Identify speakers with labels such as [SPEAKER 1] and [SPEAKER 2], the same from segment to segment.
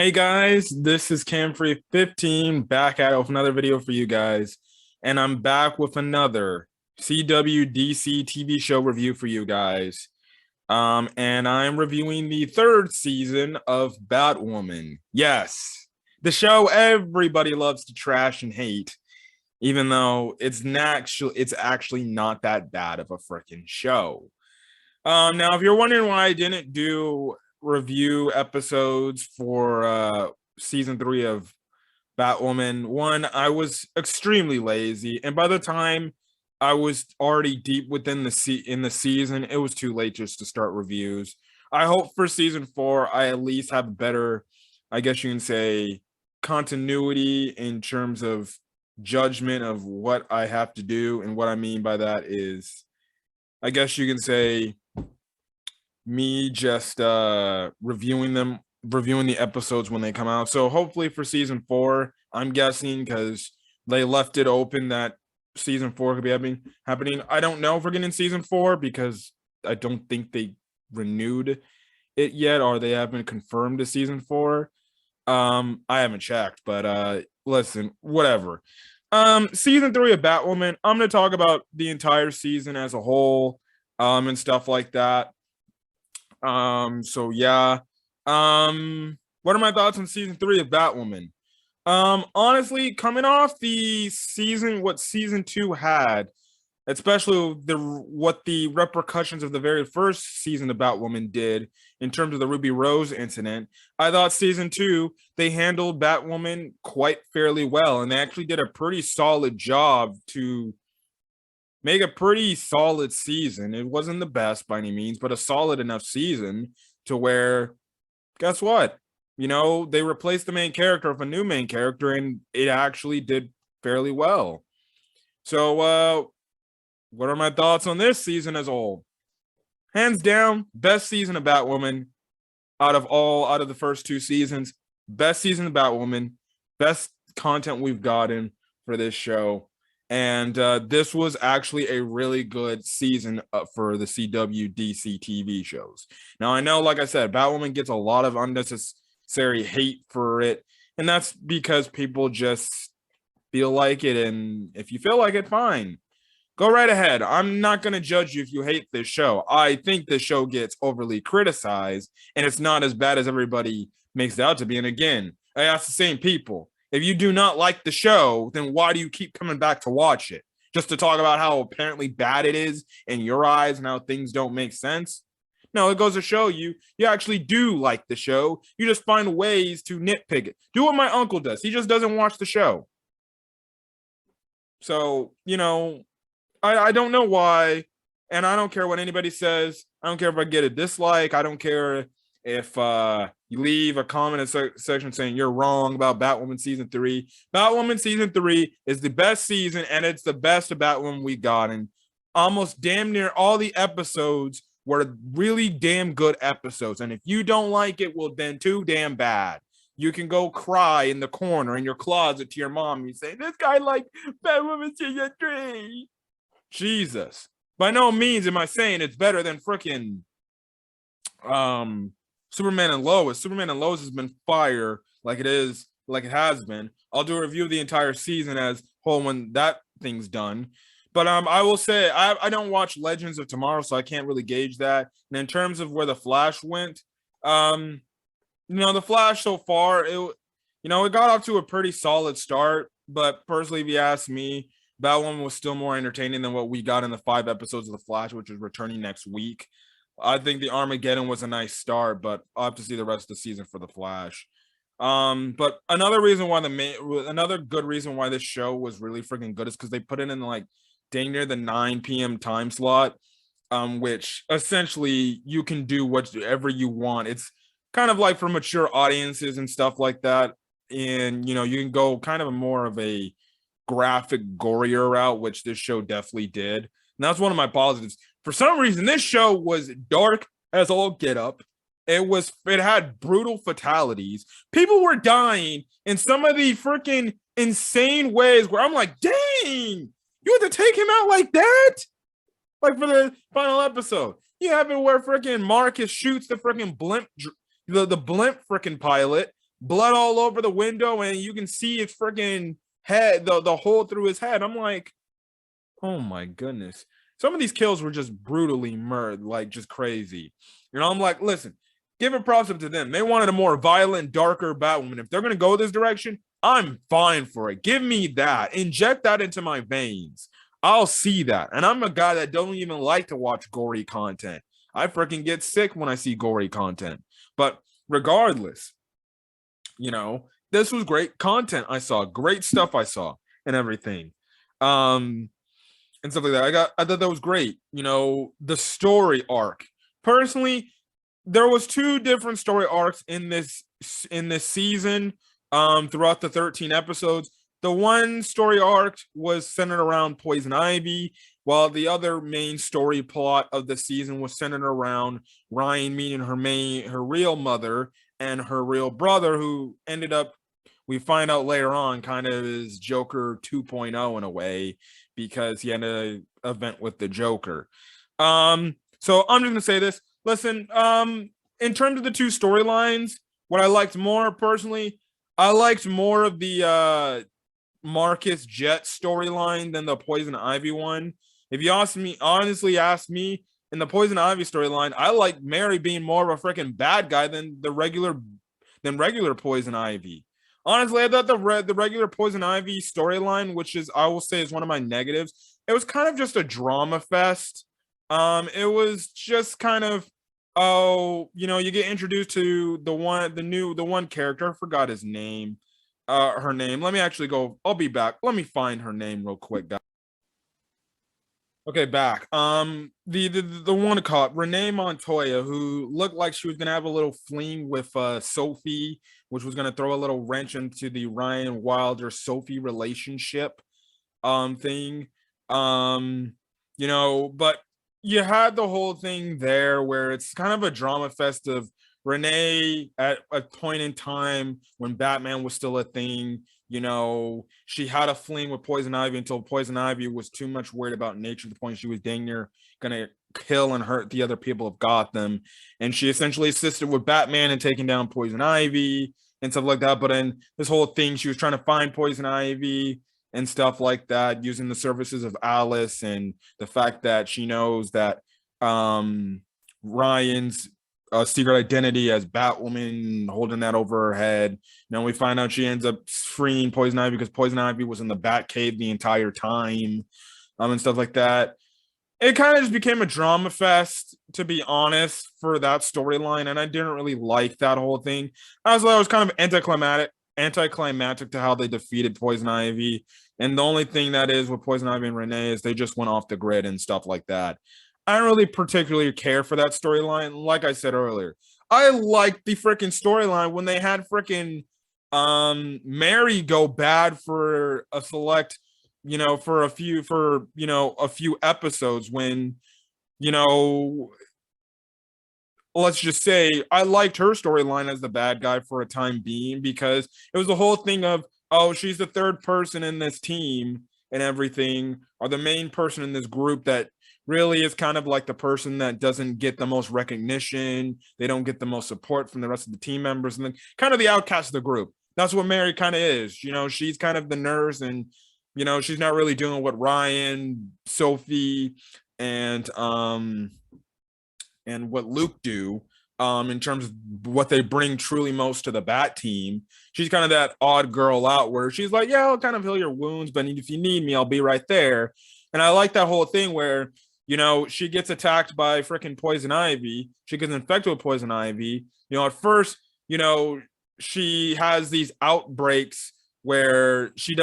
[SPEAKER 1] Hey guys, this is Camfrey15 back at it with another video for you guys, and I'm back with another CW DCTV show review for you guys. And I'm reviewing the third season of Batwoman. Yes, the show everybody loves to trash and hate, even though it's actually not that bad of a freaking show. Now, if you're wondering why I didn't do review episodes for season 3 of Batwoman, one, I was extremely lazy, and by the time I was already deep within the season, it was too late just to start reviews. I hope for season 4 I at least have better, I guess you can say, continuity in terms of judgment of what I have to do, and what I mean by that is, I guess you can say, me just reviewing the episodes when they come out. So hopefully for season 4, I'm guessing, because they left it open that season 4 could be happening. I don't know if we're getting season 4 because I don't think they renewed it yet, or they haven't confirmed a season 4. I haven't checked, but listen, whatever. Season 3 of Batwoman, I'm going to talk about the entire season as a whole, and stuff like that. So yeah. What are my thoughts on season 3 of Batwoman? Honestly, coming off the season, what season 2 had, especially what the repercussions of the very first season of Batwoman did in terms of the Ruby Rose incident, I thought season 2, they handled Batwoman quite fairly well, and they actually did a pretty solid job to make a pretty solid season. It wasn't the best by any means, but a solid enough season to where, guess what? You know, they replaced the main character with a new main character, and it actually did fairly well. So, what are my thoughts on this season as a whole? Hands down, best season of Batwoman out of the first 2 seasons. Best season of Batwoman. Best content we've gotten for this show. And this was actually a really good season for the CW DCTV shows. Now, I know, like I said, Batwoman gets a lot of unnecessary hate for it, and that's because people just feel like it, and if you feel like it, fine. Go right ahead. I'm not going to judge you if you hate this show. I think this show gets overly criticized, and it's not as bad as everybody makes it out to be. And again, I ask the same people. If you do not like the show, then why do you keep coming back to watch it? Just to talk about how apparently bad it is in your eyes and how things don't make sense? No, it goes to show you actually do like the show. You just find ways to nitpick it. Do what my uncle does. He just doesn't watch the show. So, you know, I don't know why, and I don't care what anybody says. I don't care if I get a dislike. I don't care if you leave a comment section saying you're wrong about Batwoman season 3. Batwoman season 3 is the best season, and it's the best of Batwoman we got. And almost damn near all the episodes were really damn good episodes. And if you don't like it, well, then too damn bad. You can go cry in the corner in your closet to your mom. You say, this guy liked Batwoman season 3. Jesus. By no means am I saying it's better than freaking Superman and Lois. Superman and Lois has been fire like it has been. I'll do a review of the entire season as whole when that thing's done. But I will say I don't watch Legends of Tomorrow, so I can't really gauge that. And in terms of where the Flash went, you know, the Flash so far, it got off to a pretty solid start. But personally, if you ask me, Batwoman was still more entertaining than what we got in the 5 episodes of The Flash, which is returning next week. I think the Armageddon was a nice start, but I'll have to see the rest of the season for The Flash. But another good reason why this show was really freaking good is because they put it in like dang near the 9 p.m. time slot, which essentially you can do whatever you want. It's kind of like for mature audiences and stuff like that. And, you know, you can go kind of more of a graphic, gorier route, which this show definitely did. And that's one of my positives. For some reason, this show was dark as all get up. It had brutal fatalities. People were dying in some of the freaking insane ways where I'm like, dang, you had to take him out like that? Like for the final episode. You have it where freaking Marcus shoots the freaking blimp, the blimp freaking pilot. blood all over the window, and you can see his freaking head, the hole through his head. I'm like, oh my goodness. Some of these kills were just brutally murdered, like just crazy. I'm like, listen, give it props up to them. They wanted a more violent, darker Batwoman. If they're gonna go this direction, I'm fine for it. Give me that. Inject that into my veins. I'll see that. And I'm a guy that don't even like to watch gory content. I freaking get sick when I see gory content. But regardless, this was great content. I saw great stuff. I saw and everything. And stuff like that. I thought that was great. The story arc. Personally, there was two different story arcs in this season throughout the 13 episodes. The one story arc was centered around Poison Ivy, while the other main story plot of the season was centered around Ryan meeting her real mother and her real brother, who ended up, we find out later on, kind of is Joker 2.0 in a way, because he had an event with the Joker. So I'm just gonna say this. Listen, in terms of the two storylines, what I liked more personally, I liked more of the Marcus Jet storyline than the Poison Ivy one. If you honestly ask me, in the Poison Ivy storyline, I like Mary being more of a freaking bad guy than regular Poison Ivy. Honestly, I thought the regular Poison Ivy storyline, which is, I will say, is one of my negatives, it was kind of just a drama fest. It was just kind of, you get introduced to the one character. I forgot his name. Her name. Let me actually go. I'll be back. Let me find her name real quick, guys. Okay, back. The one caught Renee Montoya, who looked like she was gonna have a little fling with Sophie, which was gonna throw a little wrench into the Ryan Wilder Sophie relationship thing. But you had the whole thing there where it's kind of a drama fest of Renee at a point in time when Batman was still a thing. She had a fling with Poison Ivy until Poison Ivy was too much worried about nature to the point she was dang near gonna kill and hurt the other people of Gotham. And she essentially assisted with Batman in taking down Poison Ivy and stuff like that. But in this whole thing, she was trying to find Poison Ivy and stuff like that, using the services of Alice and the fact that she knows that Ryan's secret identity as Batwoman, holding that over her head. We find out she ends up freeing Poison Ivy because Poison Ivy was in the Batcave the entire time, and stuff like that. It kind of just became a drama fest, to be honest, for that storyline, and I didn't really like that whole thing. I was kind of anticlimactic to how they defeated Poison Ivy, and the only thing that is with Poison Ivy and Renee is they just went off the grid and stuff like that. I don't really particularly care for that storyline. Like I said earlier, I liked the freaking storyline when they had freaking Mary go bad for a select, for a few episodes when, let's just say I liked her storyline as the bad guy for a time being, because it was the whole thing of, oh, she's the third person in this team and everything, or the main person in this group that really is kind of like the person that doesn't get the most recognition. They don't get the most support from the rest of the team members, and then kind of the outcast of the group. That's what Mary kind of is. She's kind of the nurse, and she's not really doing what Ryan, Sophie, and what Luke do in terms of what they bring truly most to the Bat team. She's kind of that odd girl out where she's like, yeah, I'll kind of heal your wounds, but if you need me, I'll be right there. And I like that whole thing where, she gets attacked by freaking Poison Ivy. She gets infected with Poison Ivy. At first, she has these outbreaks where she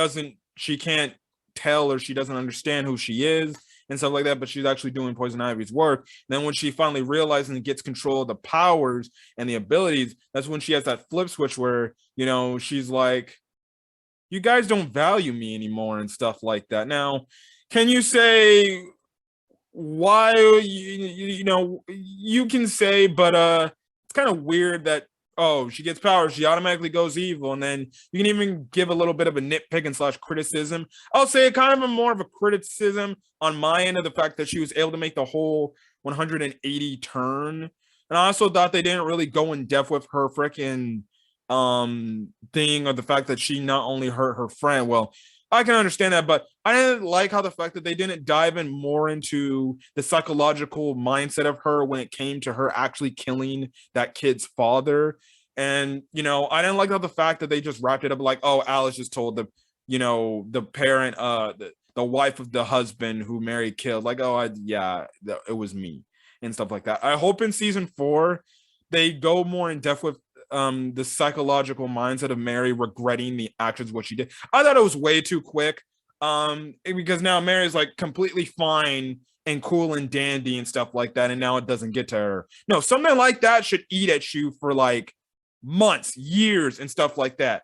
[SPEAKER 1] can't tell, or she doesn't understand who she is and stuff like that, but she's actually doing Poison Ivy's work. And then when she finally realizes and gets control of the powers and the abilities, that's when she has that flip switch where, she's like, you guys don't value me anymore and stuff like that. Now, can you say why? You can say, but it's kind of weird that, oh, she gets powers, she automatically goes evil, and then you can even give a little bit of a nitpick and / criticism. I'll say kind of a more of a criticism on my end of the fact that she was able to make the whole 180 turn. And I also thought they didn't really go in depth with her freaking thing, or the fact that she not only hurt her friend. Well, I can understand that, but I didn't like how the fact that they didn't dive in more into the psychological mindset of her when it came to her actually killing that kid's father. And, I didn't like how the fact that they just wrapped it up like, oh, Alice just told the parent, the wife of the husband who Mary killed, like, oh, it was me and stuff like that. I hope in season 4 they go more in depth with the psychological mindset of Mary regretting the actions of what she did. I thought it was way too quick, because now Mary's like completely fine and cool and dandy and stuff like that, and now it doesn't get to her. No, something like that should eat at you for like months, years, and stuff like that.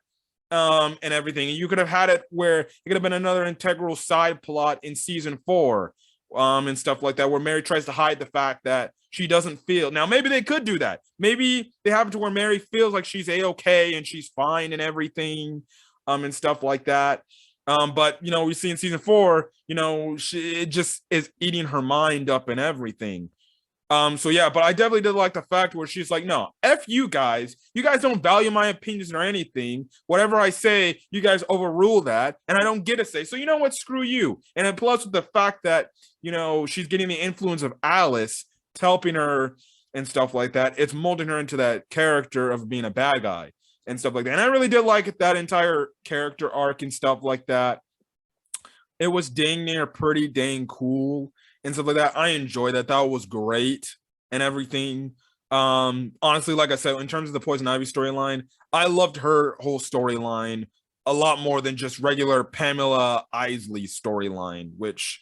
[SPEAKER 1] And everything. And you could have had it where it could have been another integral side plot in season 4, and stuff like that, where Mary tries to hide the fact that she doesn't feel. Now, maybe they could do that. Maybe they have it to where Mary feels like she's a-okay and she's fine and everything, and stuff like that. But we see in season 4, it just is eating her mind up and everything. So yeah, but I definitely did like the fact where she's like, no, F you guys don't value my opinions or anything. Whatever I say, you guys overrule that, and I don't get a say. So you know what, screw you. And then plus with the fact that, she's getting the influence of Alice helping her and stuff like that, it's molding her into that character of being a bad guy and stuff like that. And I really did like that entire character arc and stuff like that. It was dang near pretty dang cool and stuff like that. I enjoyed that. That was great and everything. Honestly, like I said, in terms of the Poison Ivy storyline, I loved her whole storyline a lot more than just regular Pamela Isley storyline, which,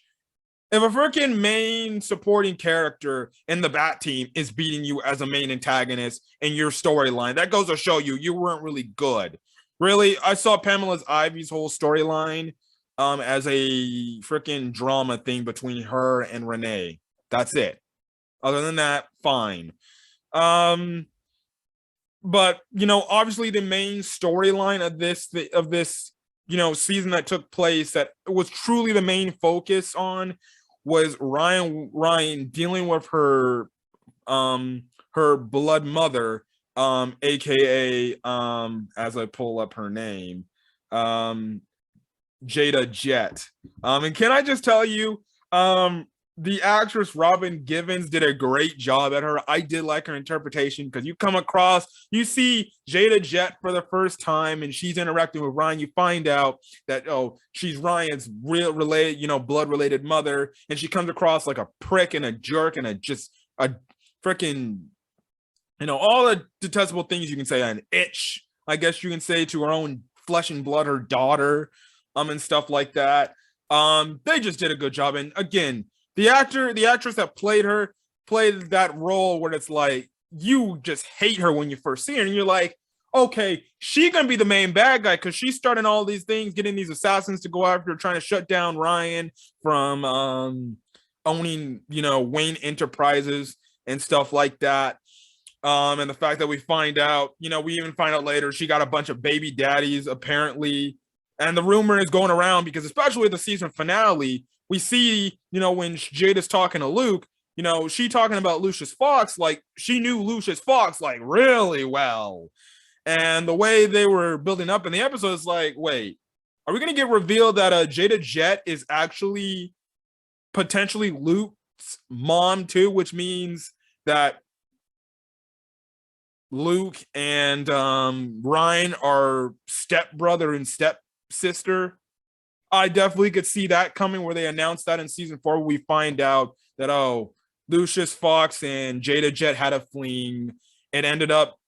[SPEAKER 1] if a freaking main supporting character in the Bat team is beating you as a main antagonist in your storyline, that goes to show you weren't really good. Really, I saw Pamela Ivy's whole storyline as a freaking drama thing between her and Renee. That's it. Other than that, fine. But obviously the main storyline of this season that took place, that was truly the main focus on, was Ryan dealing with her blood mother, aka as I pull up her name, Jada Jet. And can I just tell you, the actress Robin Givens did a great job at her. I did like her interpretation, because you see Jada Jet for the first time and she's interacting with Ryan. You find out that, she's Ryan's real related, blood related mother, and she comes across like a prick and a jerk and a freaking, all the detestable things you can say, an itch, I guess you can say, to her own flesh and blood, her daughter, and stuff like that. They just did a good job. And again, the actress that played that role where it's like, you just hate her when you first see her, and you're like, okay, she gonna be the main bad guy, because she's starting all these things, getting these assassins to go after, trying to shut down Ryan from owning, Wayne Enterprises and stuff like that. And the fact that we find out, we even find out later, she got a bunch of baby daddies apparently. And the rumor is going around, because especially with the season finale, we see, when Jada's talking to Luke, she talking about Lucius Fox, like she knew Lucius Fox like really well. And the way they were building up in the episode is like, wait, are we going to get revealed that Jada Jet is actually potentially Luke's mom too, which means that Luke and Ryan are stepbrother and stepsister? I definitely could see that coming, where they announced that in season 4. We find out that, Lucius Fox and Jada Jet had a fling. It ended up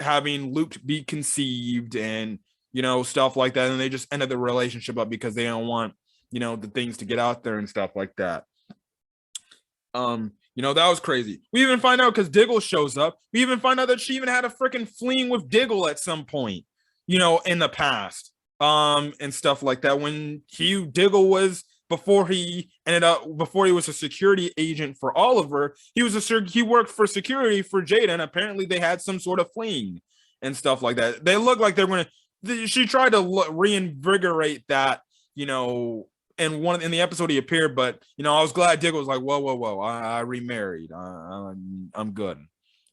[SPEAKER 1] having Luke be conceived and, stuff like that. And they just ended the relationship up because they don't want, the things to get out there and stuff like that. That was crazy. We even find out, because Diggle shows up, we even find out that she even had a freaking fling with Diggle at some point, in the past. And stuff like that. When Diggle was, before he was a security agent for Oliver, he worked for security for Jada, and apparently they had some sort of fling and stuff like that. They look like she tried to reinvigorate that, in the episode he appeared, but I was glad Diggle was like, whoa, I remarried, I'm good.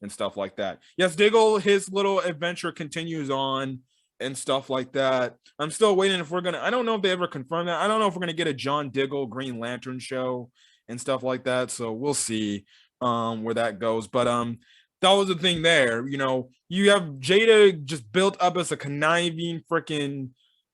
[SPEAKER 1] and stuff like that. Yes, Diggle, his little adventure continues on and stuff like that. I'm still waiting if we're gonna. I don't know if they ever confirmed that. I don't know if we're gonna get a John Diggle Green Lantern show and stuff like that. So we'll see where that goes. But that was the thing there. You know, you have Jada just built up as a conniving freaking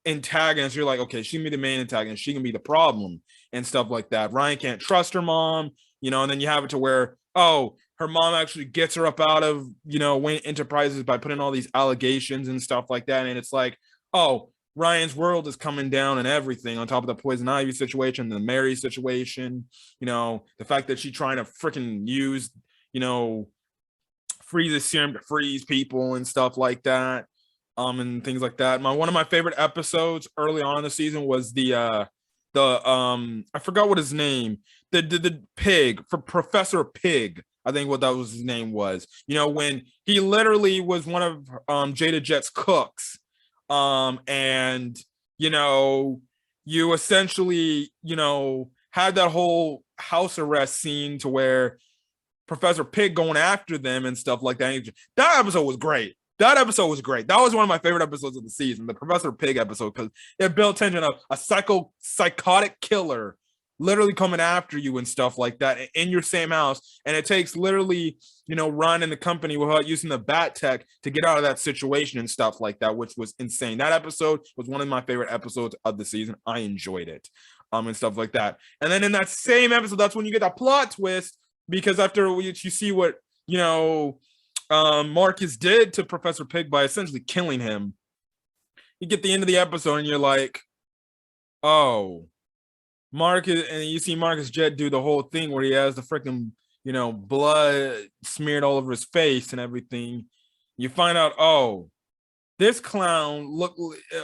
[SPEAKER 1] antagonist. You're like, okay, she can be the main antagonist. She can be the problem and stuff like that. Ryan can't trust her mom, you know, and then you have it to where, oh, her mom actually gets her up out of, you know, Wayne Enterprises by putting all these allegations and stuff like that. And it's like, oh, Ryan's world is coming down and everything on top of the Poison Ivy situation, the Mary situation, you know, the fact that she's trying to freaking use, you know, freeze the serum to freeze people and stuff like that. And things like that. One of my favorite episodes early on in the season was the I forgot what his name, the pig for Professor Pig. I think what that was his name was. You know, when he literally was one of Jada Jet's cooks. And you know, you essentially, you know, had that whole house arrest scene to where Professor Pig going after them and stuff like that. That episode was great. That episode was great. That was one of my favorite episodes of the season, the Professor Pig episode, because it built tension of a psychotic killer literally coming after you and stuff like that in your same house. And it takes literally, you know, Ron and the company without using the bat tech to get out of that situation and stuff like that, which was insane. That episode was one of my favorite episodes of the season. I enjoyed it, and stuff like that. And then in that same episode, that's when you get that plot twist, because after you see what, you know, Marcus did to Professor Pig by essentially killing him, you get the end of the episode and you're like, oh, Marcus, and you see Marcus Jet do the whole thing where he has the freaking, you know, blood smeared all over his face and everything. You find out, oh, this clown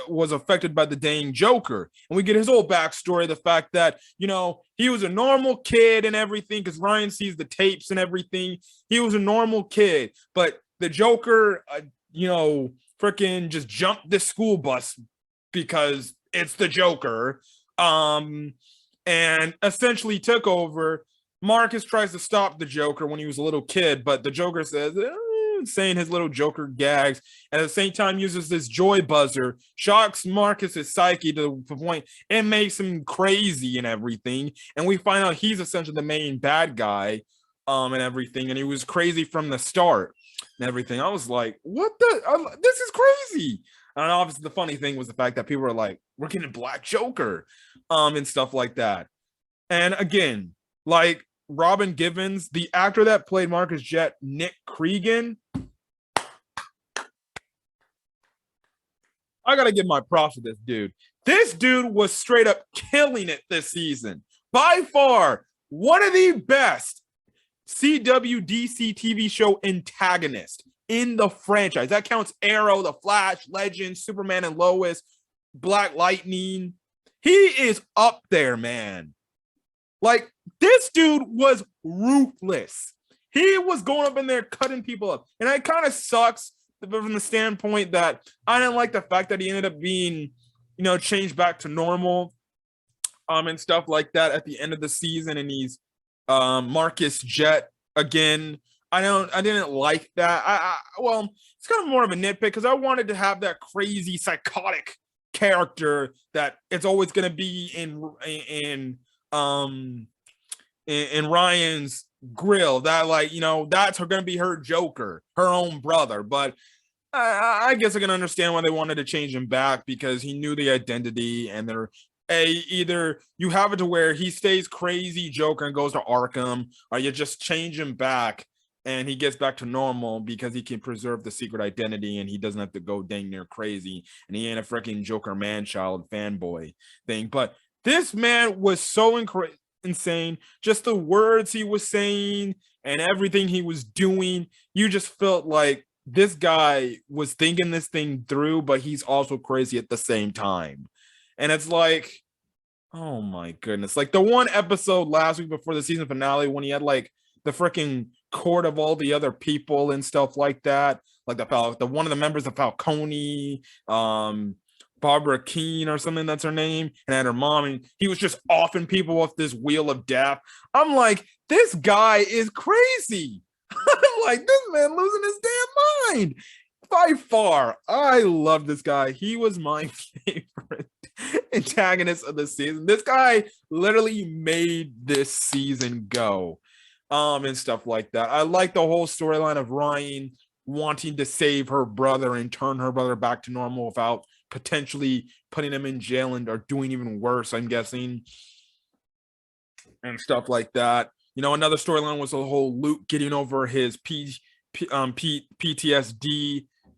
[SPEAKER 1] was affected by the dang Joker. And we get his whole backstory, the fact that, you know, he was a normal kid and everything, because Ryan sees the tapes and everything. He was a normal kid, but the Joker, you know, freaking just jumped this school bus because it's the Joker, and essentially took over. Marcus tries to stop the Joker when he was a little kid, but the Joker says, saying his little Joker gags, and at the same time uses this joy buzzer, shocks Marcus's psyche to the point it makes him crazy and everything. And we find out he's essentially the main bad guy, and everything. And he was crazy from the start and everything. I was like, what this is crazy. And obviously the funny thing was the fact that people were like, we're getting Black Joker, and stuff like that. And again, like Robin Givens, the actor that played Marcus Jet, Nick Cregan, I gotta give my props to this dude. This dude was straight up killing it this season. By far, one of the best CW DCTV show antagonists in the franchise. That counts Arrow, The Flash, Legend, Superman and Lois, Black Lightning. He is up there, man. Like, this dude was ruthless. He was going up in there cutting people up. And it kind of sucks from the standpoint that I didn't like the fact that he ended up being, you know, changed back to normal, and stuff like that at the end of the season. And he's Marcus Jet again. I didn't like that. Well, it's kind of more of a nitpick, because I wanted to have that crazy psychotic character that it's always going to be in Ryan's grill, that, like, you know, that's going to be her Joker, her own brother. But I guess I can understand why they wanted to change him back, because he knew the identity, and they're either you have it to where he stays crazy Joker and goes to Arkham, or you just change him back and he gets back to normal because he can preserve the secret identity and he doesn't have to go dang near crazy, and he ain't a freaking Joker man-child fanboy thing. But this man was so insane. Just the words he was saying and everything he was doing, you just felt like this guy was thinking this thing through, but he's also crazy at the same time. And it's like, oh my goodness. Like the one episode last week before the season finale, when he had like the freaking court of all the other people and stuff like that, like the one of the members of Falcone, Barbara Keene or something, that's her name, and had her mom, and he was just offing people off this wheel of death. I'm like, this guy is crazy. I'm like, this man losing his damn mind. By far, I love this guy. He was my favorite antagonist of the season. This guy literally made this season go. And stuff like that. I like the whole storyline of Ryan wanting to save her brother and turn her brother back to normal without potentially putting him in jail and or doing even worse, I'm guessing, and stuff like that. You know, another storyline was the whole Luke getting over his PTSD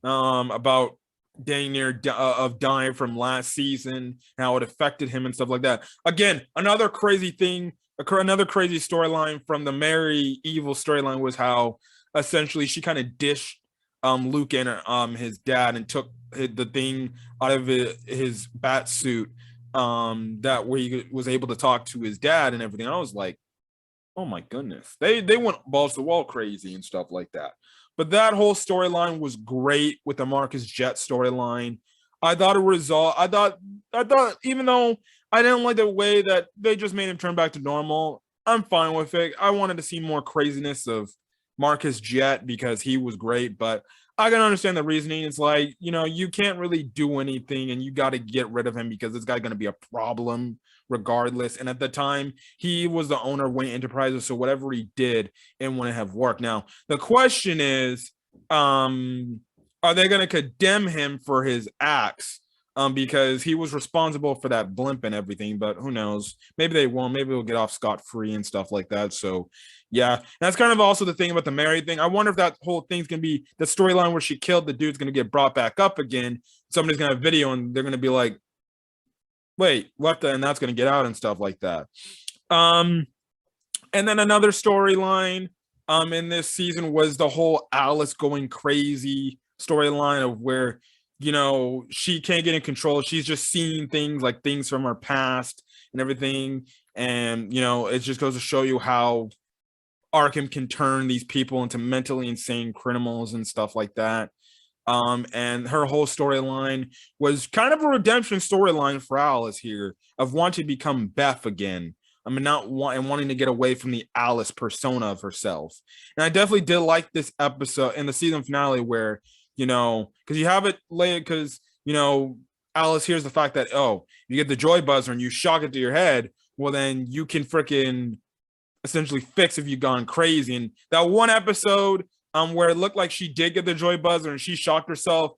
[SPEAKER 1] about dang near of dying from last season, how it affected him and stuff like that. Again, another crazy thing, another crazy storyline from the Mary Evil storyline was how essentially she kind of dished Luke and his dad and took the thing out of his bat suit that where he was able to talk to his dad and everything. I was like, oh my goodness, they went balls to the wall crazy and stuff like that. But that whole storyline was great with the Marcus Jet storyline. I thought it resolved. I thought even though I didn't like the way that they just made him turn back to normal, I'm fine with it. I wanted to see more craziness of Marcus Jet because he was great, but I can understand the reasoning. It's like, you know, you can't really do anything and you got to get rid of him because this guy's going to be a problem regardless. And at the time, he was the owner of Wayne Enterprises, so whatever he did, it wouldn't have worked. Now, the question is, are they going to condemn him for his acts? Because he was responsible for that blimp and everything, but who knows? Maybe they won't. Maybe we'll get off scot-free and stuff like that. So, yeah, that's kind of also the thing about the Mary thing. I wonder if that whole thing's gonna be the storyline where she killed the dude's gonna get brought back up again. Somebody's gonna have video and they're gonna be like, "Wait, what the?" And that's gonna get out and stuff like that. And then another storyline in this season was the whole Alice going crazy storyline of where, you know, she can't get in control. She's just seeing things like things from her past and everything. And, you know, it just goes to show you how Arkham can turn these people into mentally insane criminals and stuff like that. And her whole storyline was kind of a redemption storyline for Alice here of wanting to become Beth again. I mean, wanting to get away from the Alice persona of herself. And I definitely did like this episode in the season finale where, you know, because you have it later, because, you know, Alice hears the fact that, oh, you get the joy buzzer and you shock it to your head. Well, then you can freaking essentially fix if you've gone crazy. And that one episode where it looked like she did get the joy buzzer and she shocked herself,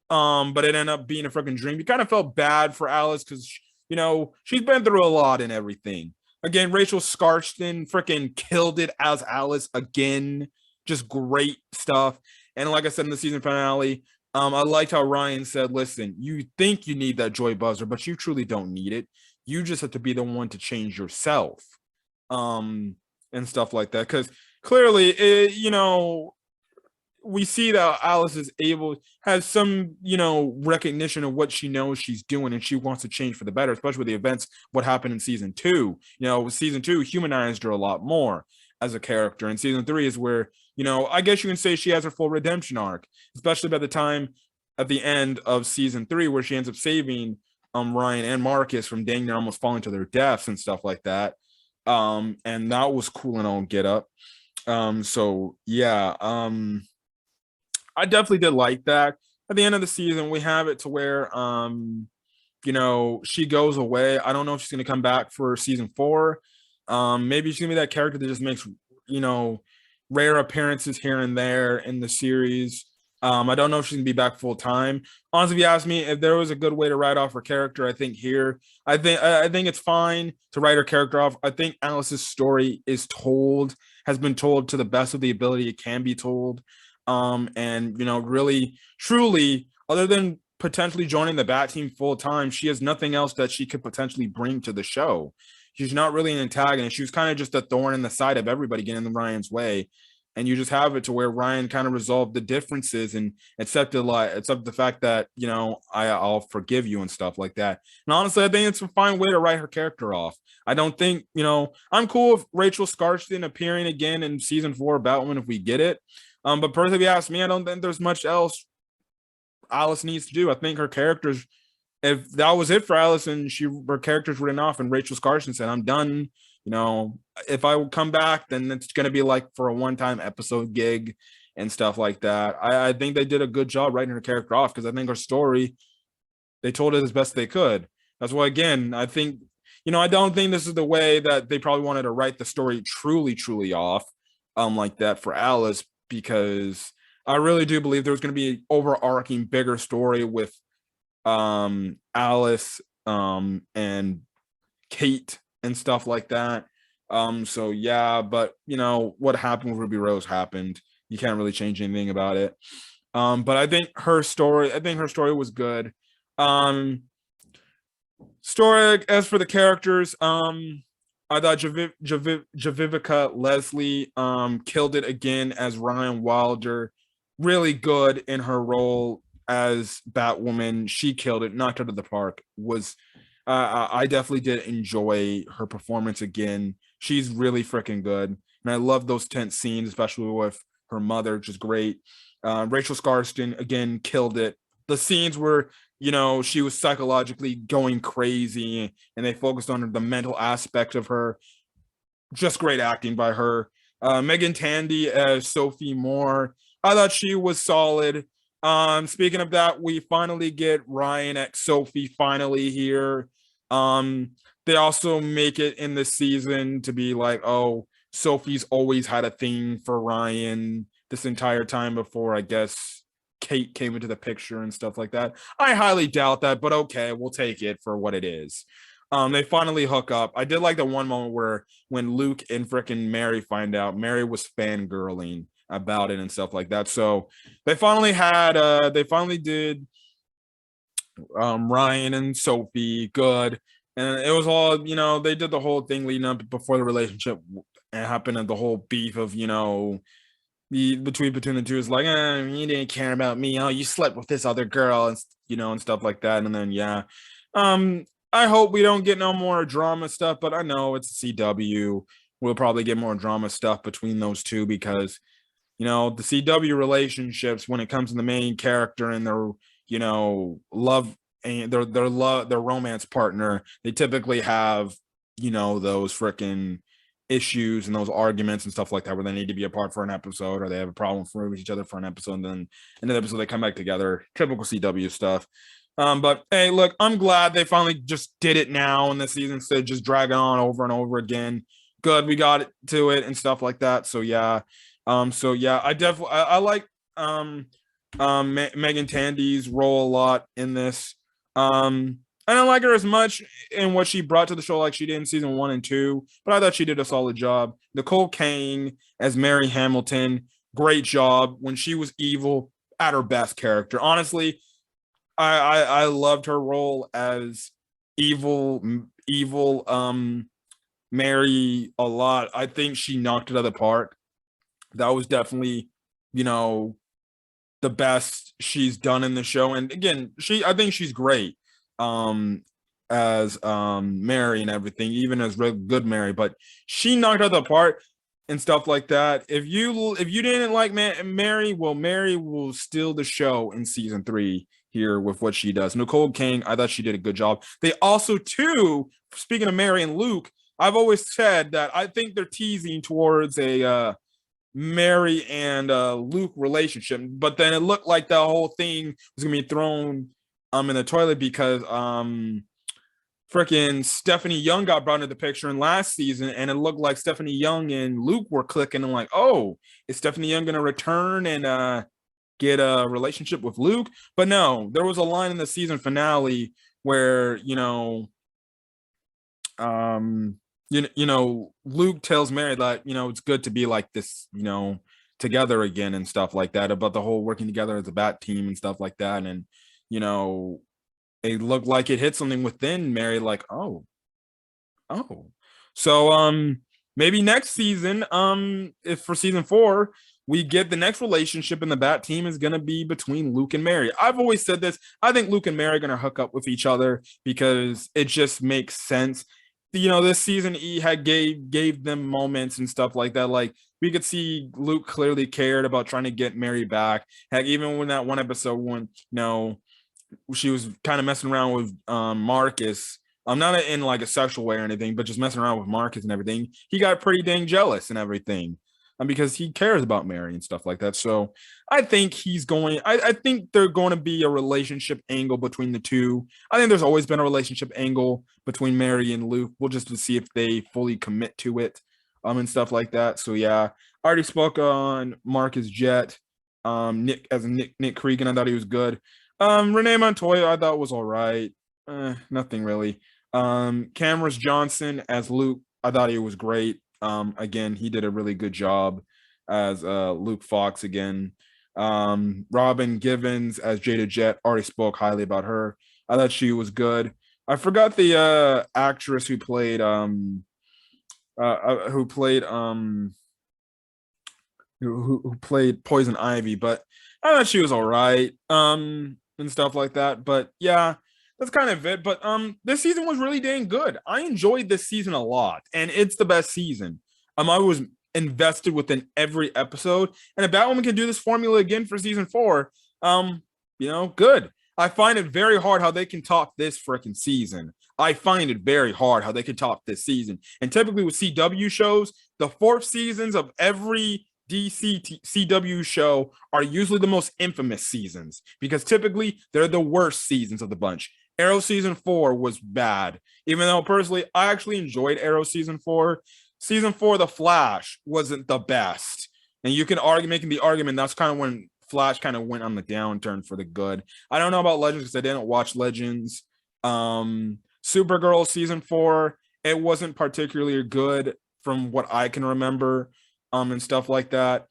[SPEAKER 1] but it ended up being a freaking dream. You kind of felt bad for Alice because, you know, she's been through a lot and everything. Again, Rachel Skarstein freaking killed it as Alice again. Just great stuff. And like I said in the season finale, I liked how Ryan said, listen, you think you need that joy buzzer, but you truly don't need it. You just have to be the one to change yourself. And stuff like that. Because clearly, you know, we see that Alice is has some, you know, recognition of what she knows she's doing and she wants to change for the better, especially with the events, what happened in season 2. You know, season 2 humanized her a lot more as a character. And season 3 is where, you know, I guess you can say she has her full redemption arc, especially by the time at the end of season 3 where she ends up saving Ryan and Marcus from dang near almost falling to their deaths and stuff like that. And that was cool and all get up. So yeah, I definitely did like that. At the end of the season, we have it to where you know, she goes away. I don't know if she's gonna come back for season 4. Maybe she's gonna be that character that just makes, you know, rare appearances here and there in the series. I don't know if she's gonna be back full time. Honestly, if you ask me, if there was a good way to write off her character, I think here, I think it's fine to write her character off. I think Alice's story has been told to the best of the ability it can be told. And you know, really, truly, other than potentially joining the Bat Team full time, she has nothing else that she could potentially bring to the show. She's not really an antagonist. She was kind of just a thorn in the side of everybody getting in Ryan's way. And you just have it to where Ryan kind of resolved the differences and accepted the fact that, you know, I'll forgive you and stuff like that. And honestly, I think it's a fine way to write her character off. I don't think, you know, I'm cool with Rachel Skarstein appearing again in season 4 of Batwoman if we get it. But personally, if you ask me, I don't think there's much else Alice needs to do. I think her character's if that was it for Alice and her character's written off and Rachel Skarstein said, I'm done, you know, if I come back, then it's going to be like for a one-time episode gig and stuff like that. I think they did a good job writing her character off because I think her story, they told it as best they could. That's why, again, I think, I don't think this is the way that they probably wanted to write the story truly off like that for Alice, because I really do believe there's going to be an overarching bigger story with Alice and Kate and stuff like that. So yeah, but what happened with Ruby Rose happened. You can't really change anything about it. But I think her story was good. Story as for the characters, I thought Javivica Leslie killed it again as Ryan Wilder. Really good in her role as Batwoman. She killed it, knocked out of the park. I definitely did enjoy her performance again. She's really freaking good. And I love those tense scenes, especially with her mother, which is great. Rachel Skarstein, again, killed it. The scenes where, she was psychologically going crazy and they focused on the mental aspect of her. Just great acting by her. Megan Tandy as Sophie Moore. I thought she was solid. Speaking of that, we finally get Ryan X Sophie finally here. They also make it in this season to be like, oh, Sophie's always had a thing for Ryan this entire time before, I guess, Kate came into the picture and stuff like that. I highly doubt that, but okay, we'll take it for what it is. They finally hook up. I did like the one moment where when Luke and frickin' Mary find out, Mary was fangirling about it and stuff like that. So they finally did Ryan and Sophie good. And it was all, they did the whole thing leading up before the relationship happened and the whole beef of, between the two is like, you didn't care about me. Oh, you slept with this other girl and, and stuff like that. And then, yeah. I hope we don't get no more drama stuff, but I know it's CW. We'll probably get more drama stuff between those two because, the CW relationships when it comes to the main character and their, love and their romance partner, they typically have, those freaking issues and those arguments and stuff like that where they need to be apart for an episode or they have a problem with each other for an episode and then in the episode they come back together. Typical CW stuff. But hey, look, I'm glad they finally just did it now in the season instead of just dragging on over and over again. Good, we got to it and stuff like that. So yeah. I definitely I like Megan Tandy's role a lot in this. I don't like her as much in what she brought to the show like she did in season 1 and 2, but I thought she did a solid job. Nicole Kane as Mary Hamilton, great job when she was evil at her best character. Honestly, I loved her role as evil Mary a lot. I think she knocked it out of the park. That was definitely, the best she's done in the show. And again, I think she's great as Mary and everything, even as good Mary, but she knocked out the park and stuff like that. If you didn't like Mary, well, Mary will steal the show in season 3 here with what she does. Nicole King, I thought she did a good job. They also, too, speaking of Mary and Luke, I've always said that I think they're teasing towards a Mary and Luke relationship, but then it looked like the whole thing was gonna be thrown in the toilet because freaking Stephanie Young got brought into the picture in last season, and it looked like Stephanie Young and Luke were clicking and like, oh, is Stephanie Young gonna return and get a relationship with Luke? But no, there was a line in the season finale where Luke tells Mary that it's good to be like this, together again and stuff like that, about the whole working together as a bat team and stuff like that. And it looked like it hit something within Mary, like, oh. So maybe next season, if for season 4 we get the next relationship in the bat team is going to be between Luke and Mary. I've always said this. I think Luke and Mary are going to hook up with each other because it just makes sense. This season gave them moments and stuff like that. Like we could see Luke clearly cared about trying to get Mary back. Heck, even when that one episode when she was kind of messing around with Marcus. I'm not in like a sexual way or anything, but just messing around with Marcus and everything. He got pretty dang jealous and everything, because he cares about Mary and stuff like that. So I think he's going. I think they're going to be a relationship angle between the two. I think there's always been a relationship angle between Mary and Luke. We'll just to see if they fully commit to it, and stuff like that. So yeah, I already spoke on Marcus Jet, Nick Cregan. I thought he was good. Renee Montoya, I thought was all right. Nothing really. Cameras Johnson as Luke, I thought he was great. Again, he did a really good job as Luke Fox again. Robin Givens as Jada Jet, already spoke highly about her. I thought she was good. I forgot the actress who played who played who played Poison Ivy, but I thought she was all right. And stuff like that. But yeah, that's kind of it. But this season was really dang good. I enjoyed this season a lot, and it's the best season. I was invested within every episode, and if Batwoman can do this formula again for season 4, good. I find it very hard how they can top this freaking season. I find it very hard how they can top this season. And typically with CW shows, the 4th seasons of every CW show are usually the most infamous seasons because typically they're the worst seasons of the bunch. Arrow season 4 was bad, even though personally I actually enjoyed Arrow season 4. Season 4, The Flash wasn't the best, and you can argue making the argument that's kind of when Flash kind of went on the downturn for the good. I don't know about Legends because I didn't watch Legends. Supergirl season 4, it wasn't particularly good from what I can remember, and stuff like that.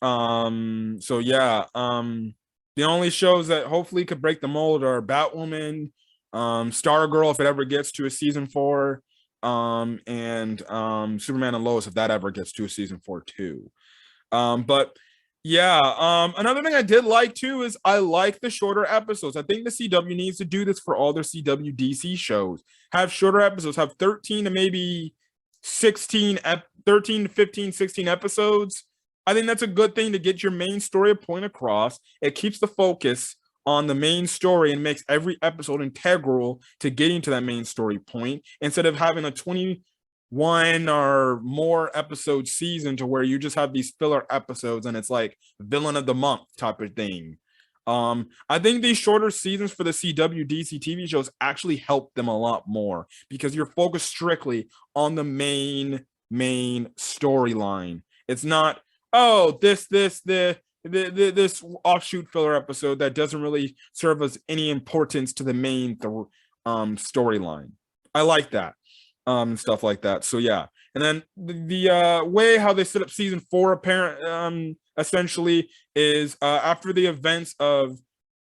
[SPEAKER 1] So yeah, the only shows that hopefully could break the mold are Batwoman, Stargirl if it ever gets to a season 4, and Superman and Lois if that ever gets to a season 4 too. But yeah, another thing I did like too is I like the shorter episodes. I think the CW needs to do this for all their CW DC shows. Have shorter episodes, have 13 to maybe 13 to 15, 16 episodes. I think that's a good thing to get your main story point across. It keeps the focus on the main story and makes every episode integral to getting to that main story point instead of having a 21 or more episode season to where you just have these filler episodes and it's like villain of the month type of thing. I think these shorter seasons for the CW DCTV shows actually help them a lot more because you're focused strictly on the main storyline. It's not, oh, this offshoot filler episode that doesn't really serve as any importance to the main storyline. I like that. And stuff like that. So yeah. And then the way how they set up season 4 essentially is after the events of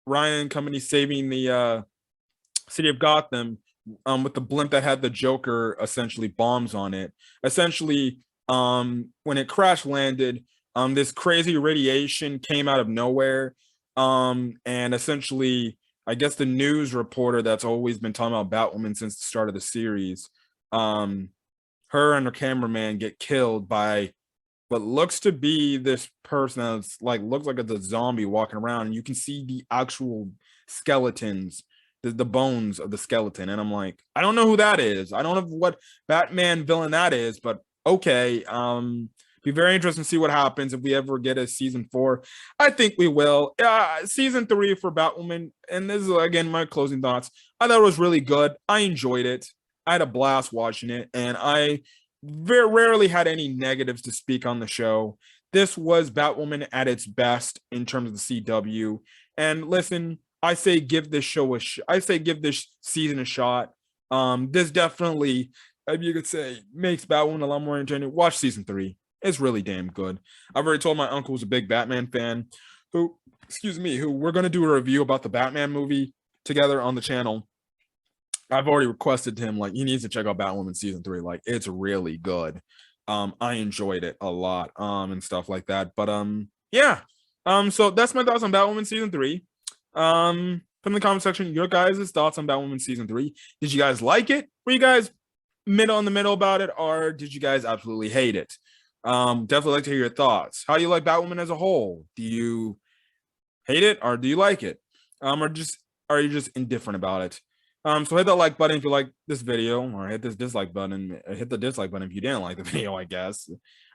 [SPEAKER 1] Ryan and company saving the city of Gotham with the blimp that had the Joker essentially bombs on it. Essentially, when it crash landed, this crazy radiation came out of nowhere. And essentially, I guess the news reporter that's always been talking about Batwoman since the start of the series, her and her cameraman get killed by what looks to be this person that's like looks like a zombie walking around, and you can see the actual skeletons, the bones of the skeleton. And I'm like, I don't know who that is. I don't know what Batman villain that is, but okay. Be very interesting to see what happens if we ever get a season 4. I think we will. Season 3 for Batwoman, and this is again my closing thoughts. I thought it was really good. I enjoyed it. I had a blast watching it, and I very rarely had any negatives to speak on the show. This was Batwoman at its best in terms of the CW. And listen, I say give this show I say give this season a shot. This definitely, you could say, makes Batwoman a lot more entertaining. Watch season 3. It's really damn good. I've already told my uncle who's a big Batman fan, who we're going to do a review about the Batman movie together on the channel. I've already requested to him, like, he needs to check out Batwoman season 3. Like, it's really good. I enjoyed it a lot, and stuff like that. But yeah. So that's my thoughts on Batwoman season 3. Put in the comment section your guys' thoughts on Batwoman season 3. Did you guys like it? Were you guys middle in the middle about it, or did you guys absolutely hate it? Definitely like to hear your thoughts. How do you like Batwoman as a whole? Do you hate it or do you like it? Or just or are you just indifferent about it? So hit that like button if you like this video, or hit this dislike button. Hit the dislike button if you didn't like the video, I guess.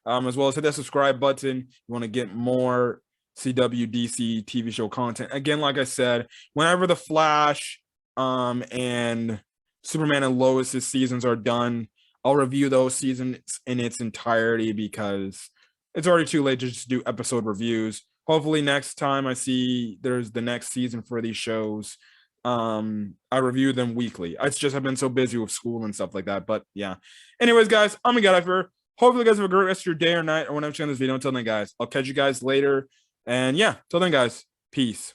[SPEAKER 1] As well as hit that subscribe button. You want to get more CWDC TV show content. Again, like I said, whenever the Flash, and Superman and Lois's seasons are done, I'll review those seasons in its entirety because it's already too late to just do episode reviews. Hopefully next time I see there's the next season for these shows, I review them weekly. I've been so busy with school and stuff like that. But yeah. Anyways, guys, I'm gonna get out. Hopefully you guys have a great rest of your day or night or whenever you're in this video. Until then, guys, I'll catch you guys later. And yeah, till then, guys, peace.